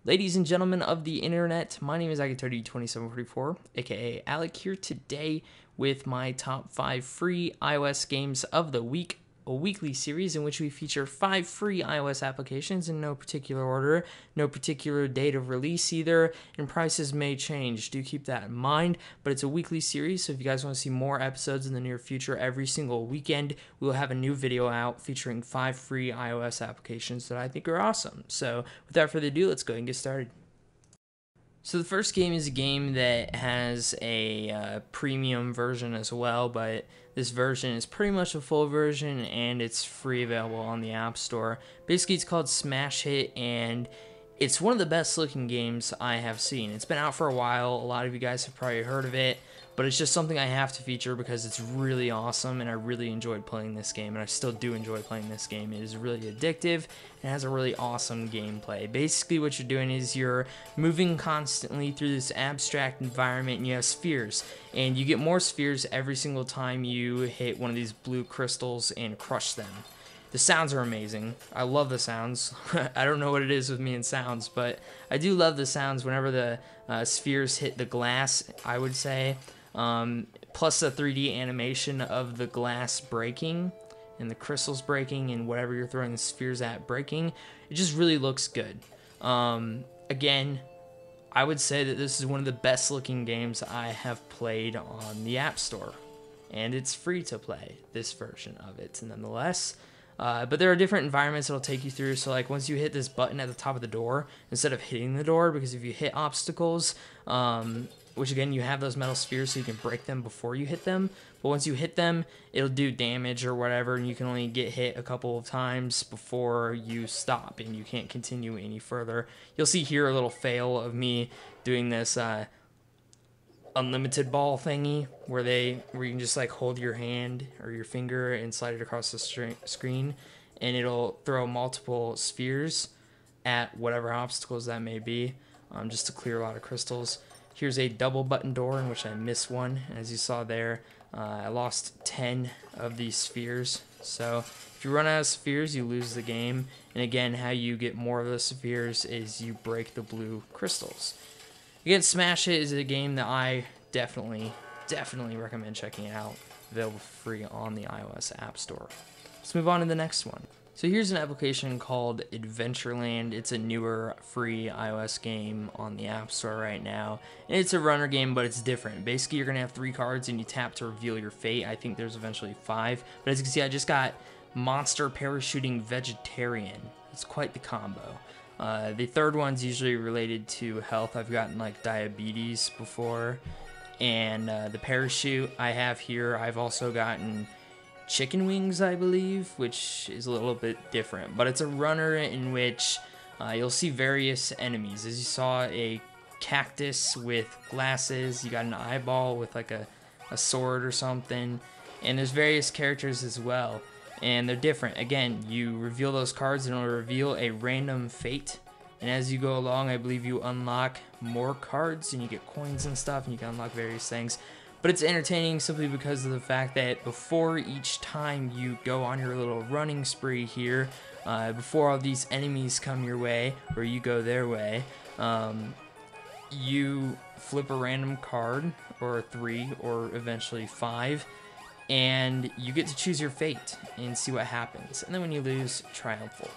Ladies and gentlemen of the internet, my name is Agatoty2744, aka Alec, here today with my top 5 free iOS games of the week, a weekly series in which we feature 5 free iOS applications in no particular order, no particular date of release either, and prices may change. Do keep that in mind, but it's a weekly series, so if you guys want to see more episodes in the near future, every single weekend, we'll have a new video out featuring 5 free iOS applications that I think are awesome. So without further ado, let's go ahead and get started. So the first game is a game that has a premium version as well, but this version is pretty much a full version and it's free available on the App Store. Basically, it's called Smash Hit, and it's one of the best looking games I have seen. It's been out for a while. A lot of you guys have probably heard of it, but it's just something I have to feature because it's really awesome and I really enjoyed playing this game, and I still do enjoy playing this game. It is really addictive and has a really awesome gameplay. Basically what you're doing is you're moving constantly through this abstract environment, and you have spheres, and you get more spheres every single time you hit one of these blue crystals and crush them. The sounds are amazing. I love the sounds. I don't know what it is with me and sounds, but I do love the sounds whenever the spheres hit the glass, I would say. Plus the 3D animation of the glass breaking and the crystals breaking and whatever you're throwing the spheres at breaking. It just really looks good. Again, I would say that this is one of the best looking games I have played on the App Store. And it's free to play, this version of it, nonetheless. But there are different environments it'll take you through. So like once you hit this button at the top of the door, instead of hitting the door, because if you hit obstacles, which again, you have those metal spheres so you can break them before you hit them. But once you hit them, it'll do damage or whatever, and you can only get hit a couple of times before you stop, and you can't continue any further. You'll see here a little fail of me doing this unlimited ball thingy where you can just like hold your hand or your finger and slide it across the screen, and it'll throw multiple spheres at whatever obstacles that may be, just to clear a lot of crystals. Here's a double button door in which I missed one, and as you saw there, I lost 10 of these spheres. So if you run out of spheres, you lose the game. And again, how you get more of the spheres is you break the blue crystals. Again, Smash It is a game that I definitely recommend checking out. Available for free on the iOS App Store. Let's move on to the next one. So here's an application called Adventureland. It's a newer free iOS game on the App Store right now. And it's a runner game, but it's different. Basically, you're going to have 3 cards and you tap to reveal your fate. I think there's eventually 5. But as you can see, I just got Monster Parachuting Vegetarian. It's quite the combo. The third one's usually related to health. I've gotten like diabetes before. And the parachute I have here, I've also gotten chicken wings, I believe, which is a little bit different. But it's a runner in which you'll see various enemies. As you saw, a cactus with glasses. You got an eyeball with like a sword or something. And there's various characters as well. And they're different. Again, you reveal those cards and it'll reveal a random fate. And as you go along, I believe you unlock more cards and you get coins and stuff, and you can unlock various things. But it's entertaining simply because of the fact that before each time you go on your little running spree here, before all these enemies come your way or you go their way, you flip a random card, or 3, or eventually 5, and you get to choose your fate and see what happens. And then when you lose, triumphal.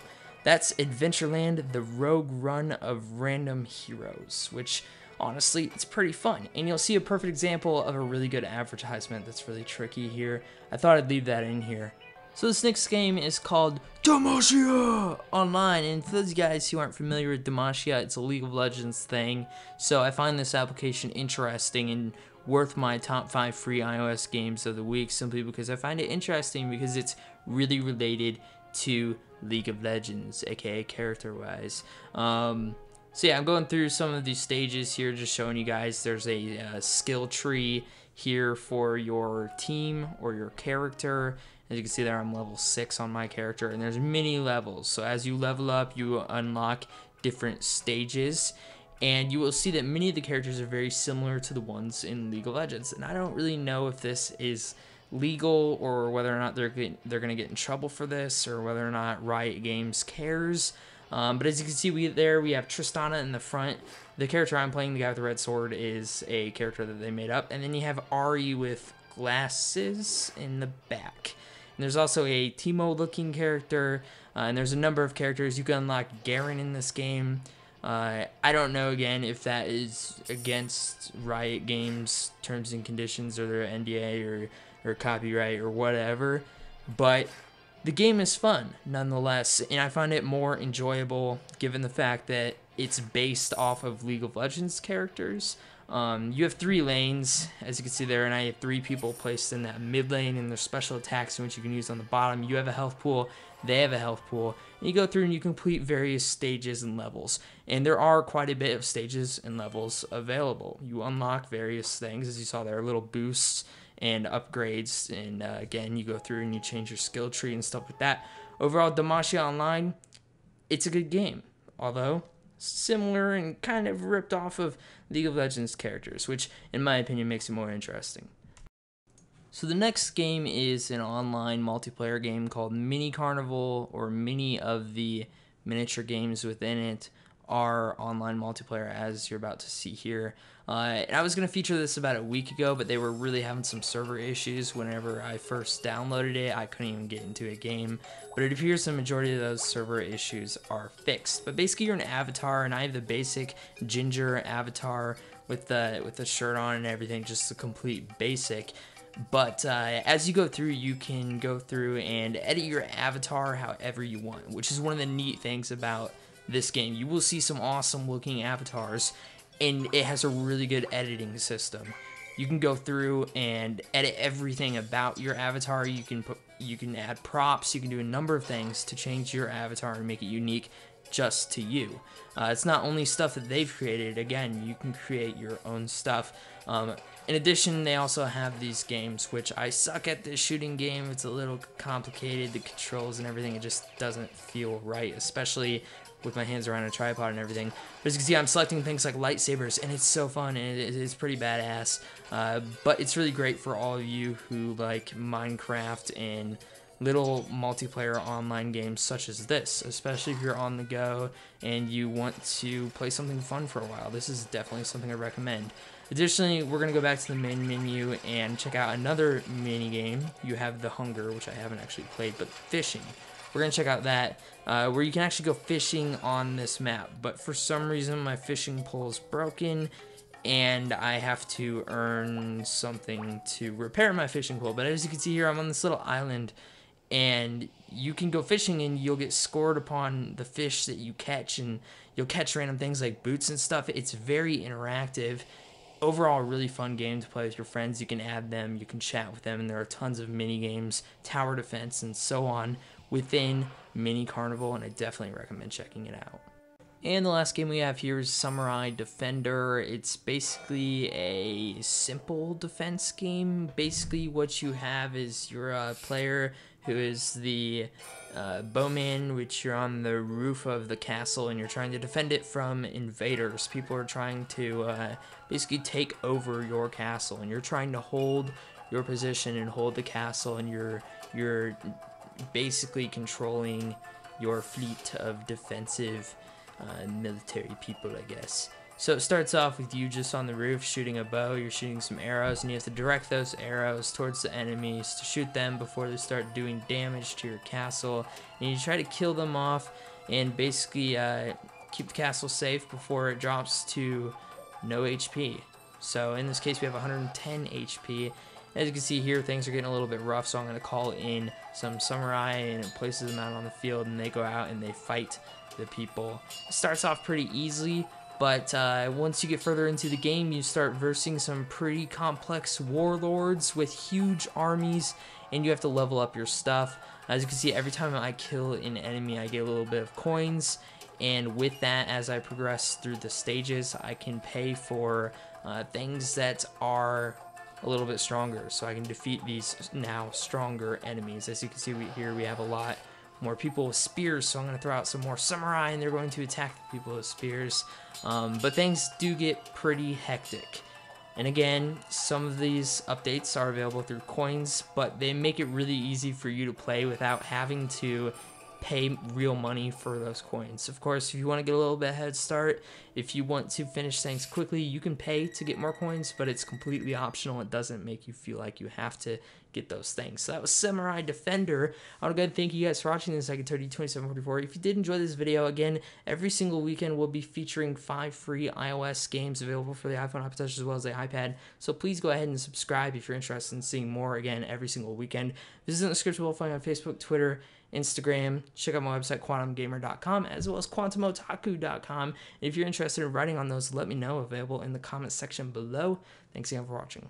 That's Adventureland, the Rogue Run of Random Heroes, which honestly, it's pretty fun. And you'll see a perfect example of a really good advertisement that's really tricky here. I thought I'd leave that in here. So this next game is called Demacia Online, and for those guys who aren't familiar with Demacia, it's a League of Legends thing. So I find this application interesting and worth my top 5 free iOS games of the week, simply because I find it interesting because it's really related to League of Legends, aka character-wise. So yeah, I'm going through some of these stages here, just showing you guys. There's a skill tree here for your team or your character. As you can see there, I'm level 6 on my character, and there's many levels. So as you level up, you unlock different stages, and you will see that many of the characters are very similar to the ones in League of Legends. And I don't really know if this is legal or whether or not they're going to get in trouble for this, or whether or not Riot Games cares. But as you can see, we have Tristana in the front. The character I'm playing, the guy with the red sword, is a character that they made up. And then you have Ari with glasses in the back. And there's also a Teemo-looking character, and there's a number of characters. You can unlock Garen in this game. I don't know, again, if that is against Riot Games terms and conditions or their NDA or copyright or whatever, but the game is fun nonetheless, and I find it more enjoyable given the fact that it's based off of League of Legends characters. You have 3 lanes, as you can see there, and I have 3 people placed in that mid lane, and there's special attacks which you can use on the bottom. You have a health pool, they have a health pool, and you go through and you complete various stages and levels. And there are quite a bit of stages and levels available. You unlock various things, as you saw there, little boosts and upgrades, and again, you go through and you change your skill tree and stuff like that. Overall, Demacia Online, it's a good game, although similar and kind of ripped off of League of Legends characters, which in my opinion makes it more interesting. So the next game is an online multiplayer game called Mini Carnival, or many of the miniature games within it are online multiplayer, as you're about to see here. And I was going to feature this about a week ago, but they were really having some server issues whenever I first downloaded it. I couldn't even get into a game, but it appears the majority of those server issues are fixed. But basically, you're an avatar, and I have the basic ginger avatar with the shirt on and everything, just the complete basic. But as you go through, you can go through and edit your avatar however you want, which is one of the neat things about this game. You will see some awesome looking avatars, and it has a really good editing system. You can go through and edit everything about your avatar. You can add props. You can do a number of things to change your avatar and make it unique just to you. It's not only stuff that they've created. Again, you can create your own stuff. In addition, they also have these games, which I suck at this shooting game. It's a little complicated, the controls and everything. It just doesn't feel right, especially with my hands around a tripod and everything. But as you can see, I'm selecting things like lightsabers, and it's so fun, and it's pretty badass. But it's really great for all of you who like Minecraft and little multiplayer online games such as this, especially if you're on the go and you want to play something fun for a while. This is definitely something I recommend. Additionally, we're going to go back to the main menu and check out another mini game. You have the Hunger, which I haven't actually played, but fishing. We're going to check out that, where you can actually go fishing on this map. But for some reason, my fishing pole is broken, and I have to earn something to repair my fishing pole. But as you can see here, I'm on this little island, and you can go fishing, and you'll get scored upon the fish that you catch, and you'll catch random things like boots and stuff. It's very interactive. Overall, a really fun game to play with your friends. You can add them, you can chat with them, and there are tons of mini games, tower defense, and so on within Mini Carnival, and I definitely recommend checking it out. And the last game we have here is Samurai Defender. It's basically a simple defense game. Basically, what you have is you're a player who is the bowman, which you're on the roof of the castle, and you're trying to defend it from invaders. People are trying to basically take over your castle, and you're trying to hold your position and hold the castle, and you're basically controlling your fleet of defensive military people, I guess. So it starts off with you just on the roof shooting a bow. You're shooting some arrows, and you have to direct those arrows towards the enemies to shoot them before they start doing damage to your castle. And you try to kill them off and basically keep the castle safe before it drops to no HP. So in this case, we have 110 HP. As you can see here, things are getting a little bit rough, so I'm going to call in some samurai, and it places them out on the field, and they go out and they fight the people. It starts off pretty easily, but once you get further into the game, you start versing some pretty complex warlords with huge armies, and you have to level up your stuff. As you can see, every time I kill an enemy, I get a little bit of coins, and with that, as I progress through the stages, I can pay for things that are a little bit stronger, so I can defeat these now stronger enemies. As you can see here, we have a lot more people with spears, so I'm going to throw out some more samurai, and they're going to attack the people with spears. But things do get pretty hectic. And again, some of these updates are available through coins, but they make it really easy for you to play without having to pay real money for those coins. Of course, if you want to get a little bit head start, if you want to finish things quickly, you can pay to get more coins, but it's completely optional. It doesn't make you feel like you have to get those things. So that was Samurai Defender. I want to go and thank you guys for watching this Agatori 2744. If you did enjoy this video, again, every single weekend we'll be featuring 5 free iOS games available for the iPhone, iPad Touch, as well as the iPad. So please go ahead and subscribe if you're interested in seeing more, again, every single weekend. Visit the description, we'll find on Facebook, Twitter, Instagram. Check out my website, quantumgamer.com, as well as quantumotaku.com. If you're interested in writing on those, let me know. Available in the comments section below. Thanks again for watching.